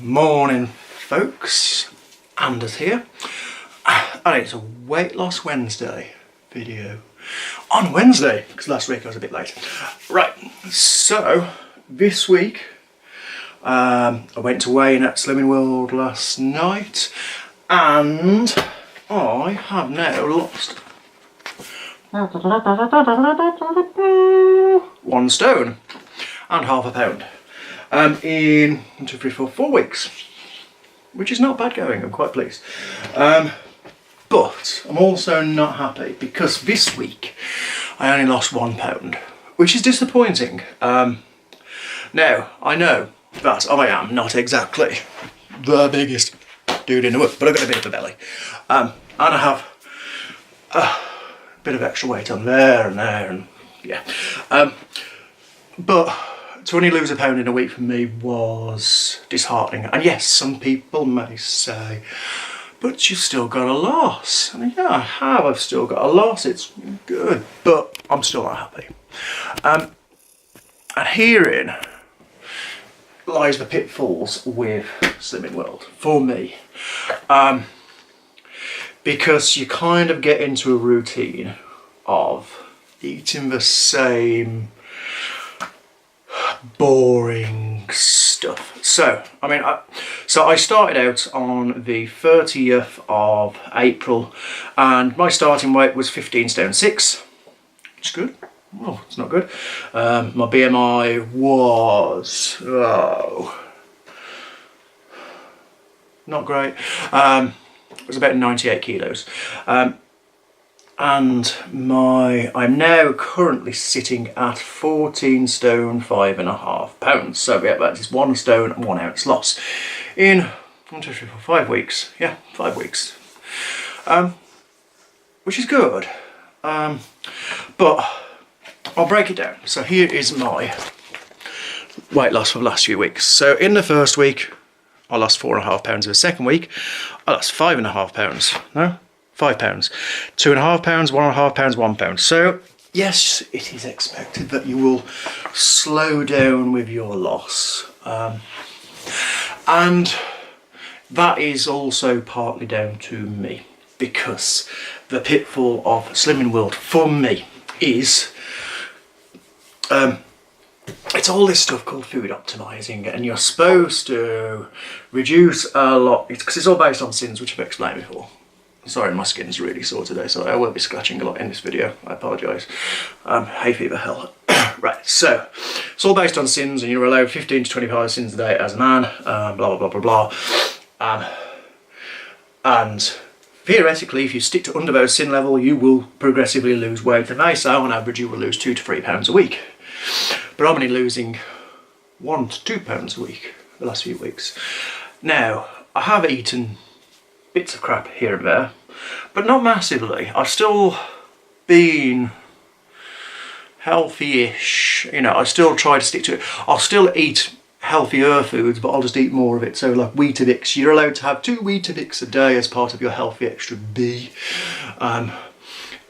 Morning folks, Anders here, and it's a weight loss Wednesday video on Wednesday because last week I was a bit late. Right, so this week I went to weigh in at Slimming World last night and I have now lost 1 stone and half a pound in 1, 2, 3, 4, 4 weeks, which is not bad going. I'm quite pleased, but I'm also not happy because this week I only lost 1 pound, which is disappointing. Now I know that I am not exactly the biggest dude in the world, but I've got a bit of a belly, and I have a bit of extra weight on there and there, and yeah, but to only lose a pound in a week for me was disheartening. And yes, some people may say, but you've still got a loss. And yeah, I have, I've still got a loss, it's good, but I'm still not happy. And herein lies the pitfalls with Slimming World, for me. Because you kind of get into a routine of eating the same boring stuff. So I mean, I started out on the 30th of April and my starting weight was 15 stone 6, which is good. Oh, it's not good. My BMI was not great. It was about 98 kilos. And I'm now currently sitting at 14 stone 5.5 pounds. So yeah, that is 1 stone and 1 ounce loss in 1, 2, 3, 4, 5 weeks. Yeah, 5 weeks, which is good. But I'll break it down. So here is my weight loss for the last few weeks. So in the first week, I lost 4.5 pounds. In the second week, I lost 5.5 pounds. No? 5 pounds, 2.5 pounds, 1.5 pounds, 1 pound. So yes, it is expected that you will slow down with your loss, and that is also partly down to me, because the pitfall of Slimming World for me is it's all this stuff called food optimizing, and you're supposed to reduce a lot because it's all based on sins, which I've explained before. Sorry, my skin's really sore today, so I will be scratching a lot in this video. I apologise. Hay fever hell. Right, so it's all based on sins, and you're allowed 15 to 25 sins a day as a man. Blah blah blah blah blah. And theoretically, if you stick to under those sin level, you will progressively lose weight. And they say on average you will lose 2 to 3 pounds a week. But I'm only losing 1 to 2 pounds a week the last few weeks. Now I have eaten bits of crap here and there, but not massively. I've still been healthy-ish, you know. I still try to stick to it. I'll still eat healthier foods, but I'll just eat more of it. So like Weetabix, you're allowed to have 2 Weetabix a day as part of your healthy extra B,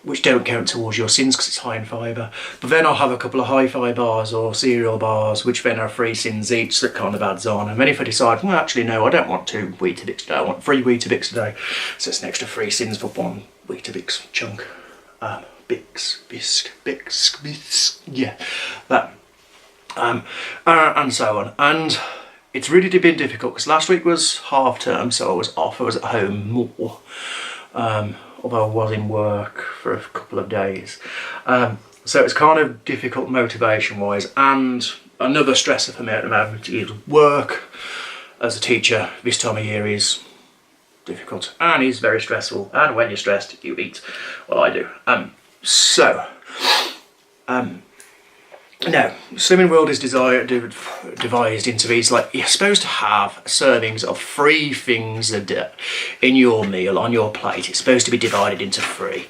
which don't count towards your sins because it's high in fibre. But then I'll have a couple of hi-fi bars or cereal bars, which then are 3 sins each, that kind of adds on. And then if I decide, well actually no, I don't want 2 Weetabix a day, I want 3 Weetabix a day, so it's an extra 3 sins for 1 Weetabix chunk. Bisc, yeah, that. And so on. And it's really been difficult because last week was half term, so I was off, I was at home more. Although I was in work for a couple of days. So it's kind of difficult motivation wise, and another stressor for me at the moment is work. As a teacher, this time of year is difficult and is very stressful, and when you're stressed you eat. Well, I do. Now, Slimming World is devised into these, like, you're supposed to have servings of 3 things a day in your meal, on your plate. It's supposed to be divided into 3.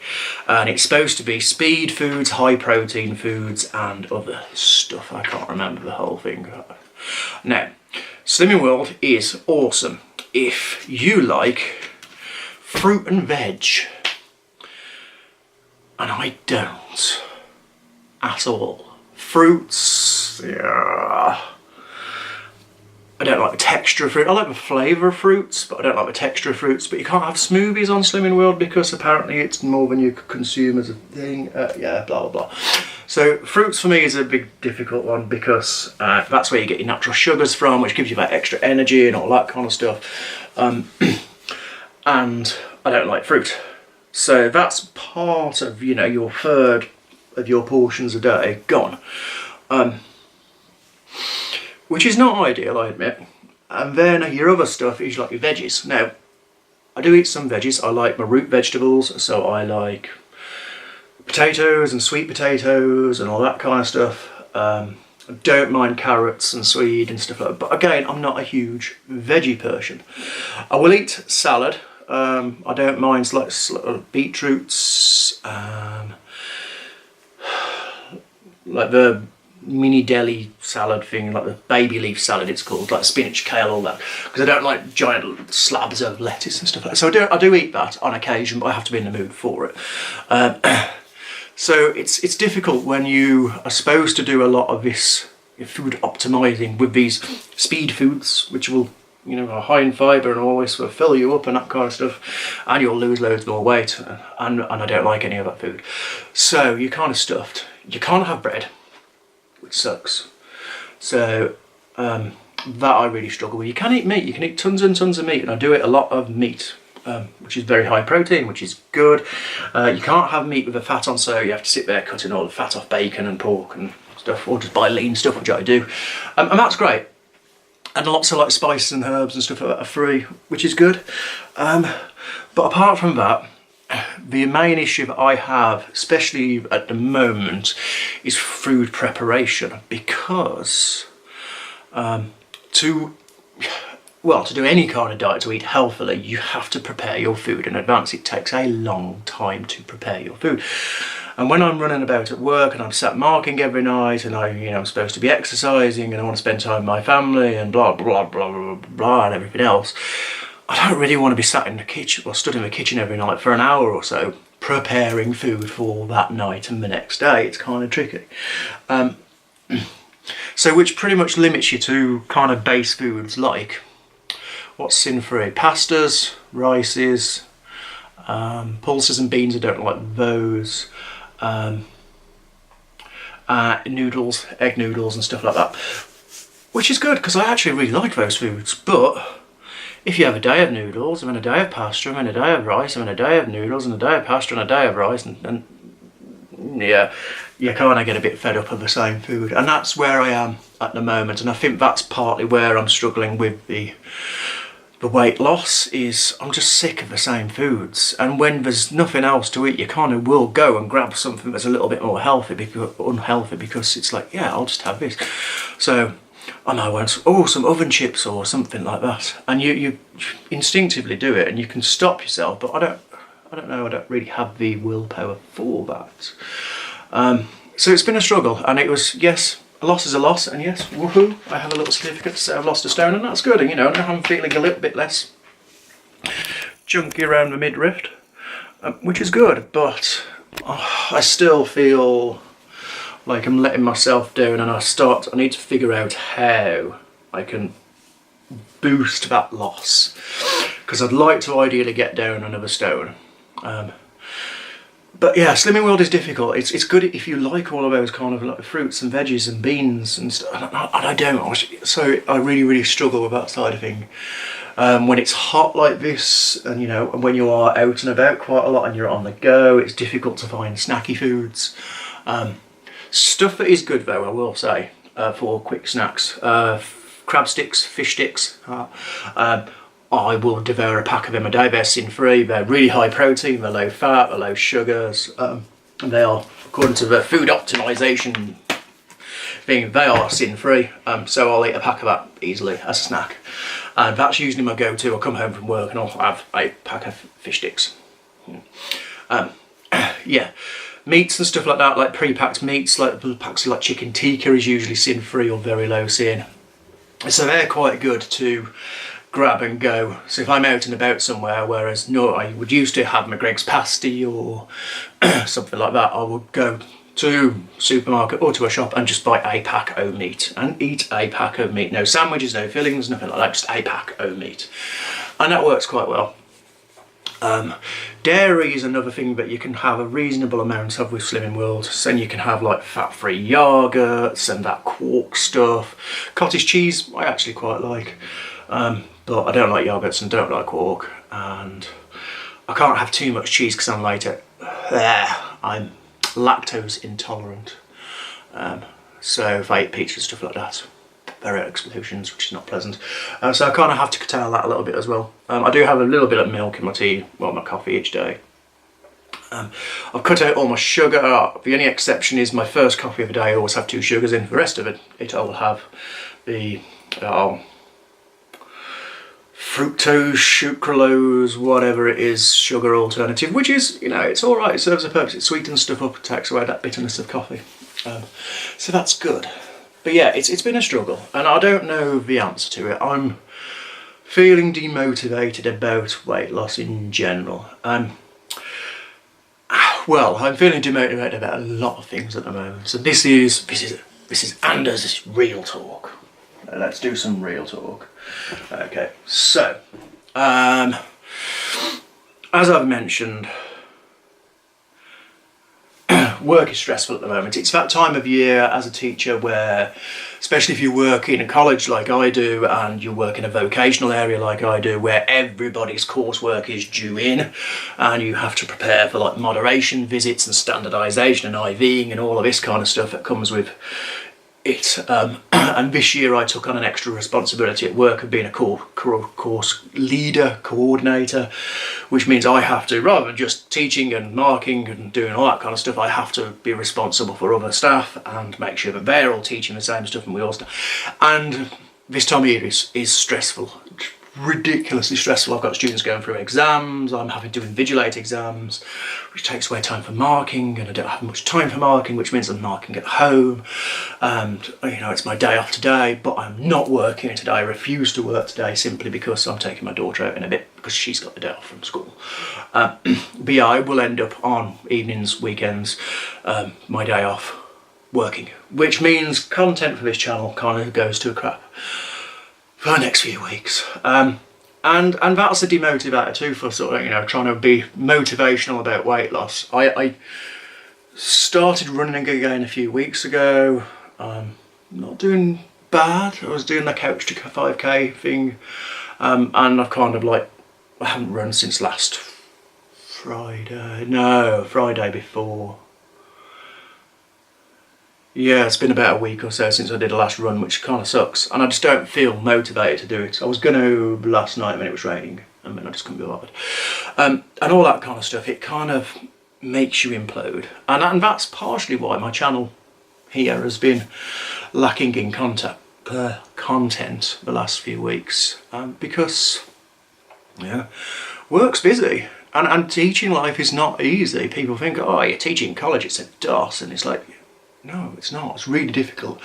And it's supposed to be speed foods, high protein foods, and other stuff. I can't remember the whole thing. Now, Slimming World is awesome if you like fruit and veg. And I don't at all. Fruits, yeah, I don't like the texture of fruit. I like the flavour of fruits, but I don't like the texture of fruits. But you can't have smoothies on Slimming World because apparently it's more than you could consume as a thing. Yeah, blah, blah, blah. So fruits for me is a big difficult one because that's where you get your natural sugars from, which gives you that extra energy and all that kind of stuff. And I don't like fruit. So that's part of, you know, your third of your portions a day gone. Which is not ideal, I admit. And then your other stuff is like your veggies. Now, I do eat some veggies. I like my root vegetables, so I like potatoes and sweet potatoes and all that kind of stuff. I don't mind carrots and swede and stuff like that. But again, I'm not a huge veggie person. I will eat salad. I don't mind like beetroots, like the mini deli salad thing, like the baby leaf salad it's called, like spinach, kale, all that, because I don't like giant slabs of lettuce and stuff like that. So I do eat that on occasion, but I have to be in the mood for it. So it's difficult when you are supposed to do a lot of this food optimizing with these speed foods, which will, you know, are high in fibre and always sort of fill you up and that kind of stuff, and you'll lose loads more weight, and I don't like any of that food. So you're kind of stuffed. You can't have bread, which sucks. So that I really struggle with. You can eat meat, you can eat tons and tons of meat, and I do eat a lot of meat, which is very high protein, which is good. You can't have meat with the fat on, so you have to sit there cutting all the fat off bacon and pork and stuff, or just buy lean stuff, which I do. And that's great. And lots of like spices and herbs and stuff like that are free, which is good. But apart from that, the main issue that I have, especially at the moment, is food preparation, because to do any kind of diet, to eat healthily, you have to prepare your food in advance. It takes a long time to prepare your food. And when I'm running about at work and I'm sat marking every night, and I'm supposed to be exercising and I want to spend time with my family and blah blah blah blah blah and everything else, I don't really want to be sat in the kitchen or stood in the kitchen every night for an hour or so preparing food for that night and the next day. It's kind of tricky. So which pretty much limits you to kind of base foods like, what's sin-free? Pastas, rices, pulses and beans, I don't like those. Noodles, egg noodles and stuff like that. Which is good, because I actually really like those foods, but if you have a day of noodles, and then a day of pasta, and then a day of rice, and then a day of noodles, and a day of pasta, and a day of rice, and yeah, you kind of get a bit fed up of the same food. And that's where I am at the moment, and I think that's partly where I'm struggling with the weight loss, is I'm just sick of the same foods. And when there's nothing else to eat, you kind of will go and grab something that's a little bit more unhealthy, because it's like, yeah, I'll just have this. So I want some oven chips or something like that, and you instinctively do it, and you can stop yourself. But I don't know. I don't really have the willpower for that. So it's been a struggle, and it was, yes, a loss is a loss, and yes, woohoo! I have a little certificate to say I've lost a stone, and that's good. And now I'm feeling a little bit less junky around the midriff, which is good. But I still feel like I'm letting myself down, and I need to figure out how I can boost that loss, because I'd like to ideally get down another stone. But yeah, Slimming World is difficult. It's good if you like all of those kind of like fruits and veggies and beans and stuff, and I don't. So I really struggle with that side of thing. When it's hot like this, and and when you are out and about quite a lot and you're on the go, it's difficult to find snacky foods. Stuff that is good though, I will say, for quick snacks, crab sticks, fish sticks. I will devour a pack of them a day. They're sin-free, they're really high protein, they're low fat, they're low sugars, and they are, according to the food optimization thing, they are sin-free. So I'll eat a pack of that easily as a snack. And that's usually my go-to. I'll come home from work and I'll have a pack of fish sticks. Yeah. Meats and stuff like that, like pre-packed meats, like packs of like chicken tikka is usually sin-free or very low sin. So they're quite good to grab and go. So if I'm out and about somewhere, whereas I would used to have my Greg's pasty or something like that, I would go to supermarket or to a shop and just buy a pack of meat and eat a pack of meat. No sandwiches, no fillings, nothing like that, just a pack of meat. And that works quite well. Dairy is another thing that you can have a reasonable amount of with Slimming World. So then you can have like fat-free yogurts and that quark stuff. Cottage cheese I actually quite like, but I don't like yogurts and don't like quark, and I can't have too much cheese because I'm I'm lactose intolerant. So if I eat pizza and stuff like that, there are explosions, which is not pleasant. So I kind of have to curtail that a little bit as well. I do have a little bit of milk in my tea, well, my coffee each day. I've cut out all my sugar. The only exception is my first coffee of the day I always have 2 sugars in. The rest of it I will have the fructose, sucralose, whatever it is, sugar alternative, which is, you know, it's all right. It serves a purpose. It sweetens stuff up, takes away that bitterness of coffee. So that's good. But yeah, it's been a struggle, and I don't know the answer to it. I'm feeling demotivated about weight loss in general. Well, I'm feeling demotivated about a lot of things at the moment. So this is Anders' real talk. Let's do some real talk. Okay, so as I've mentioned, work is stressful at the moment. It's that time of year as a teacher where, especially if you work in a college like I do and you work in a vocational area like I do, where everybody's coursework is due in and you have to prepare for like moderation visits and standardisation and IVing and all of this kind of stuff that comes with it. And this year I took on an extra responsibility at work of being a course leader, coordinator, which means I have to, rather than just teaching and marking and doing all that kind of stuff, I have to be responsible for other staff and make sure that they're all teaching the same stuff and we all and this time of year is stressful, ridiculously stressful. I've got students going through exams, I'm having to invigilate exams, which takes away time for marking, and I don't have much time for marking, which means I'm marking at home. And you know, it's my day off today, but I'm not working today. I refuse to work today simply because I'm taking my daughter out in a bit because she's got the day off from school. But yeah, I will end up on evenings, weekends, my day off working, which means content for this channel kind of goes to a crap for the next few weeks. And that's a demotivator too for sort of, you know, trying to be motivational about weight loss. I started running again a few weeks ago. Not doing bad. I was doing the couch to 5k thing, and I've kind of like, I haven't run since last Friday. No, Friday before. Yeah, it's been about a week or so since I did the last run, which kind of sucks. And I just don't feel motivated to do it. I was going to last night when it was raining, and then I just couldn't be bothered. And all that kind of stuff, it kind of makes you implode. And that's partially why my channel here has been lacking in content the last few weeks. Because, yeah, work's busy. And teaching life is not easy. People think, oh, you're teaching college, it's a DOS. And it's like, no, it's not. It's really difficult.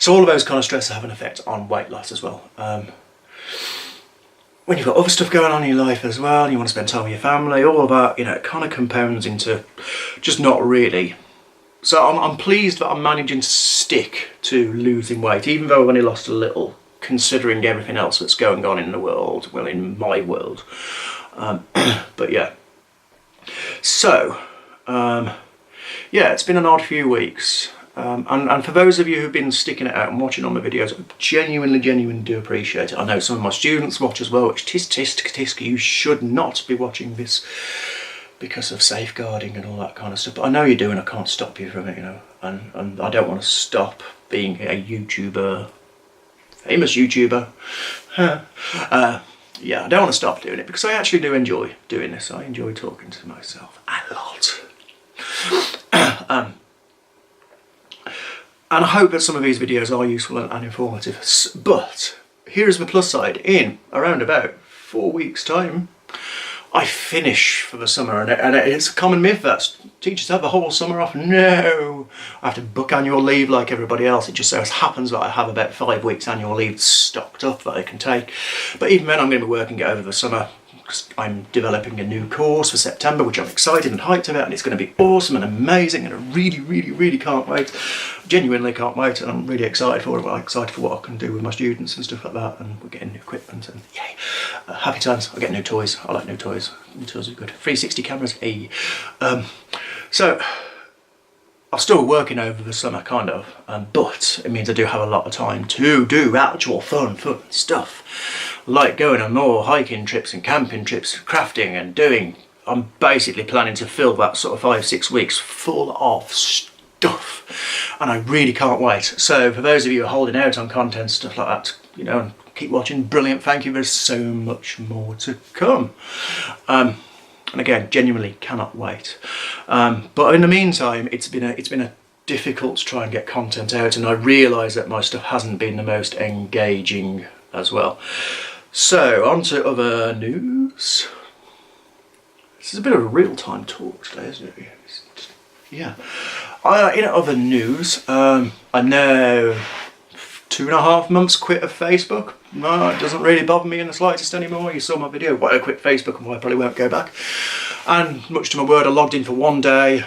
So all of those kind of stresses have an effect on weight loss as well. When you've got other stuff going on in your life as well, you want to spend time with your family, all of that, you know, it kind of compounds into just not really. So I'm pleased that I'm managing to stick to losing weight, even though I've only lost a little, considering everything else that's going on in the world, well, in my world. But yeah. So, yeah, it's been an odd few weeks. And for those of you who've been sticking it out and watching all my videos, I genuinely do appreciate it. I know some of my students watch as well, which tisk, you should not be watching this because of safeguarding and all that kind of stuff. But I know you do, and I can't stop you from it, you know. And I don't want to stop being a YouTuber, famous YouTuber. Yeah, I don't want to stop doing it because I actually do enjoy doing this. I enjoy talking to myself a lot. And I hope that some of these videos are useful and informative. But here is the plus side. In around about 4 weeks' time, I finish for the summer. And it's a common myth that teachers have the whole summer off. No, I have to book annual leave like everybody else. It just so happens that I have about 5 weeks annual leave stocked up that I can take. But even then, I'm going to be working it over the summer. I'm developing a new course for September, which I'm excited and hyped about, and it's going to be awesome and amazing, and I really can't wait. Genuinely can't wait, and I'm really excited for it. I'm excited for what I can do with my students and stuff like that, and we're getting new equipment, and yay. Happy times. I get new toys. I like new toys. New toys are good. 360 cameras, hey. So I'm still working over the summer, kind of, but it means I do have a lot of time to do actual fun stuff, like going on more hiking trips and camping trips, crafting and doing. I'm basically planning to fill that sort of 5-6 weeks full of stuff, and I really can't wait. So for those of you who are holding out on content, stuff like that, you know, and keep watching, brilliant, thank you. There's so much more to come. And again, genuinely cannot wait. But in the meantime, it's been a difficult to try and get content out, and I realise that my stuff hasn't been the most engaging as well. So on to other news. This is a bit of a real-time talk today, isn't it? Yeah. In other news, I know 2.5 months quit of Facebook. No, it doesn't really bother me in the slightest anymore. You saw my video, why I quit Facebook and why I probably won't go back. And much to my word, I logged in for one day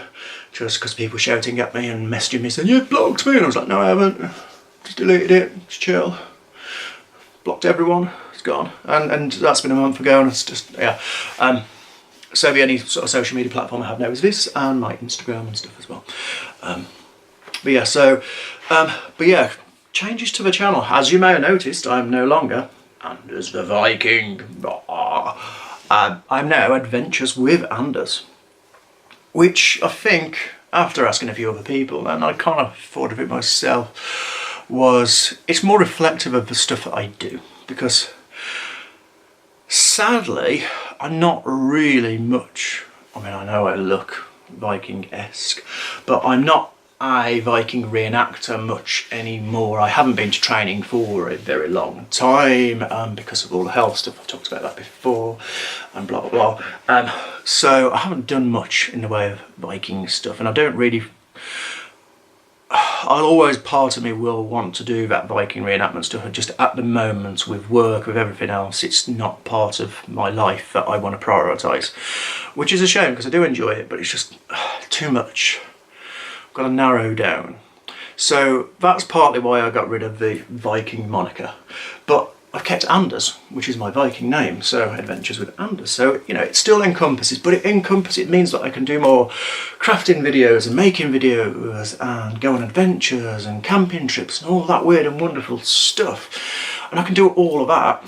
just because people were shouting at me and messaging me saying, "You've blocked me," and I was like, "No, I haven't. Just deleted it. Just chill. Blocked everyone. It's gone." And that's been a month ago, and it's just, yeah. So the only sort of social media platform I have now is this, and my Instagram and stuff as well. But yeah, changes to the channel. As you may have noticed, I'm no longer Anders the Viking. I'm now Adventures with Anders, which I think, after asking a few other people, and I kind of thought of it myself, it's more reflective of the stuff that I do, because sadly I'm not really much, I mean, I know I look Viking-esque, but I'm not a Viking reenactor much anymore. I haven't been to training for a very long time because of all the health stuff. I've talked about that before, and blah blah blah. So I haven't done much in the way of Viking stuff, and I don't really. I'll always, part of me will want to do that Viking reenactment stuff, and just at the moment with work, with everything else, it's not part of my life that I want to prioritise, which is a shame because I do enjoy it, but it's just too much. Got to narrow down. So that's partly why I got rid of the Viking moniker, but I've kept Anders, which is my Viking name, so Adventures with Anders. So, you know, it still encompasses, but it means that I can do more crafting videos and making videos and go on adventures and camping trips and all that weird and wonderful stuff, and I can do all of that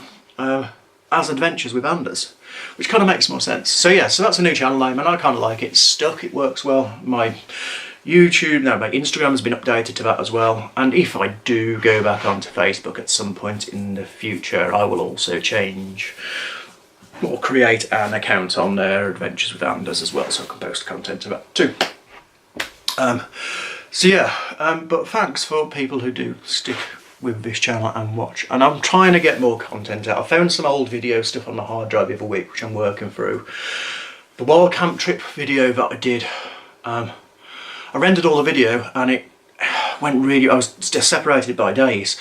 as Adventures with Anders, which kind of makes more sense. So yeah, so that's a new channel name, and I kind of like it. It's stuck, it works well. My Instagram has been updated to that as well, and if I do go back onto Facebook at some point in the future, I will also change or create an account on there, Adventures with Anders, as well, so I can post content to that too. So yeah, but thanks for people who do stick with this channel and watch, and I'm trying to get more content out. I found some old video stuff on the hard drive the other week, which I'm working through. The wild camp trip video that I did, I rendered all the video, and it went really, I was just separated by days,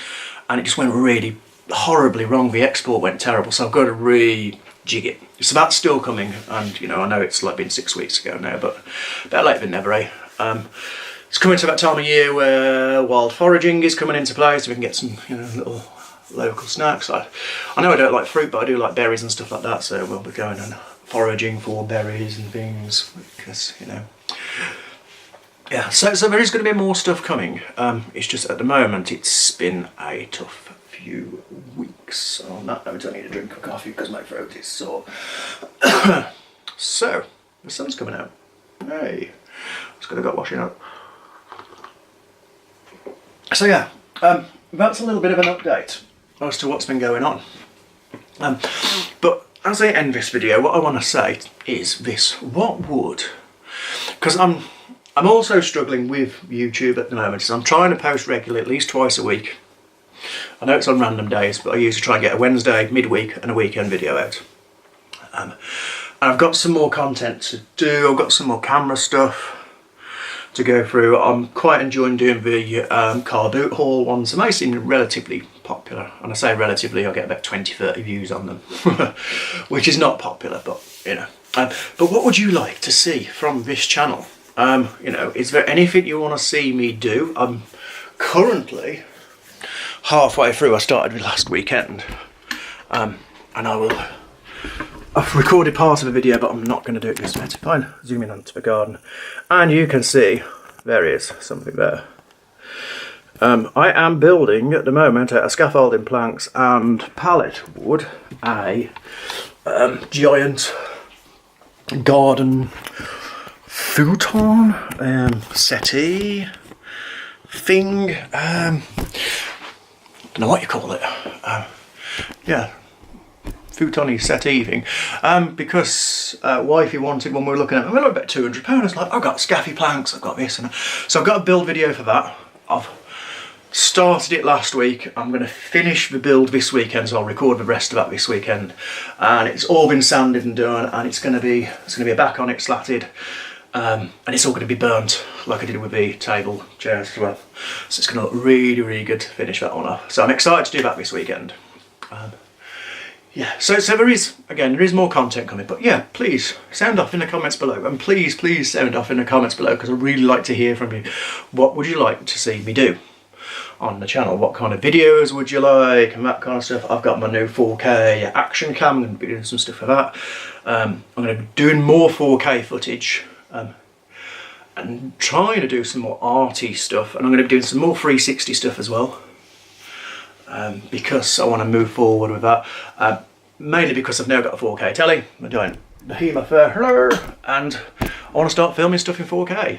and it just went really horribly wrong. The export went terrible, so I've got to re-jig it. So that's still coming, and you know, I know it's like been 6 weeks ago now, but better late than never, eh? It's coming to that time of year where wild foraging is coming into play, so we can get some, you know, little local snacks. I know I don't like fruit, but I do like berries and stuff like that, so we'll be going and foraging for berries and things, because, you know. Yeah, so there is going to be more stuff coming. It's just at the moment it's been a tough few weeks. On that note, I need a drink of coffee because my throat is sore. So, the sun's coming out. Hey, just got to go washing up. So yeah, that's a little bit of an update as to what's been going on. But as I end this video, what I want to say is this: because I'm also struggling with YouTube at the moment, so I'm trying to post regularly, at least twice a week. I know it's on random days, but I usually try and get a Wednesday, midweek and a weekend video out. And I've got some more content to do, I've got some more camera stuff to go through. I'm quite enjoying doing the car boot haul ones, and they seem relatively popular. And I say relatively, I get about 20-30 views on them, which is not popular, but you know. But what would you like to see from this channel? You know, is there anything you want to see me do? I'm currently halfway through. I started with last weekend, and I've recorded part of a video, but I'm not going to do it just yet. Fine, zoom in onto the garden, and you can see there is something there. I am building at the moment a scaffolding planks and pallet wood, a giant garden futon, settee thing, I don't know what you call it, yeah, futon-y settee thing, because wifey wanted, when we were looking at them, they were about £200. It's like, I've got scaffy planks, I've got this, and so I've got a build video for that. I've started it last week. I'm going to finish the build this weekend, so I'll record the rest of that this weekend. And it's all been sanded and done, and it's going to be a back on it, slatted, and it's all going to be burnt like I did with the table chairs as well. So it's going to look really, really good to finish that one off. So I'm excited to do that this weekend. Yeah, so there is more content coming, but yeah, please sound off in the comments below, and please sound off in the comments below, because I'd really like to hear from you. What would you like to see me do on the channel? What kind of videos would you like, and that kind of stuff. I've got my new 4K action cam. I'm going to be doing some stuff for that. I'm going to be doing more 4K footage, and trying to do some more arty stuff, and I'm going to be doing some more 360 stuff as well. Because I want to move forward with that, mainly because I've now got a 4K telly. I'm doing the HEMA fair, and I want to start filming stuff in 4K.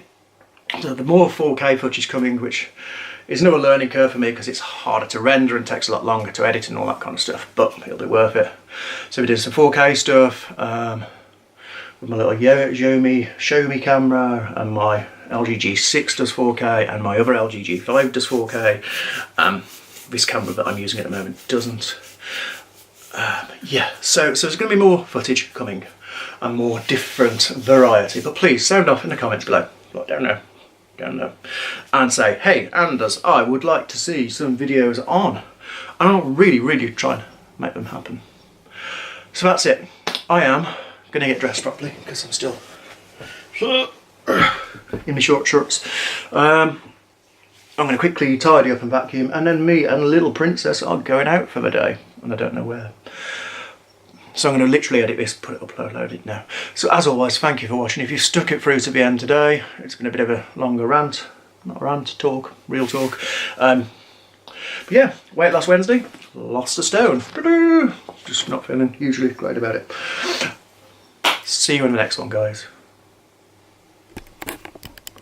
So the more 4K footage coming, which is another learning curve for me because it's harder to render and takes a lot longer to edit and all that kind of stuff, but it'll be worth it. So we're doing some 4K stuff with my little Xiaomi camera, and my LG G6 does 4K, and my other LG G5 does 4K. This camera that I'm using at the moment doesn't. Yeah, so there's going to be more footage coming and more different variety, but please sound off in the comments below, like down there, and say, hey Anders, I would like to see some videos on, and I'll really try and make them happen. So that's it. I am going to get dressed properly because I'm still in my short shorts. I'm going to quickly tidy up and vacuum, and then me and little princess are going out for the day, and I don't know where. So I'm going to literally edit this, upload it now. So as always, thank you for watching. If you stuck it through to the end today, it's been a bit of a longer rant, not rant, talk, real talk. But yeah, weight loss Wednesday, lost a stone. Just not feeling hugely great about it. See you in the next one, guys.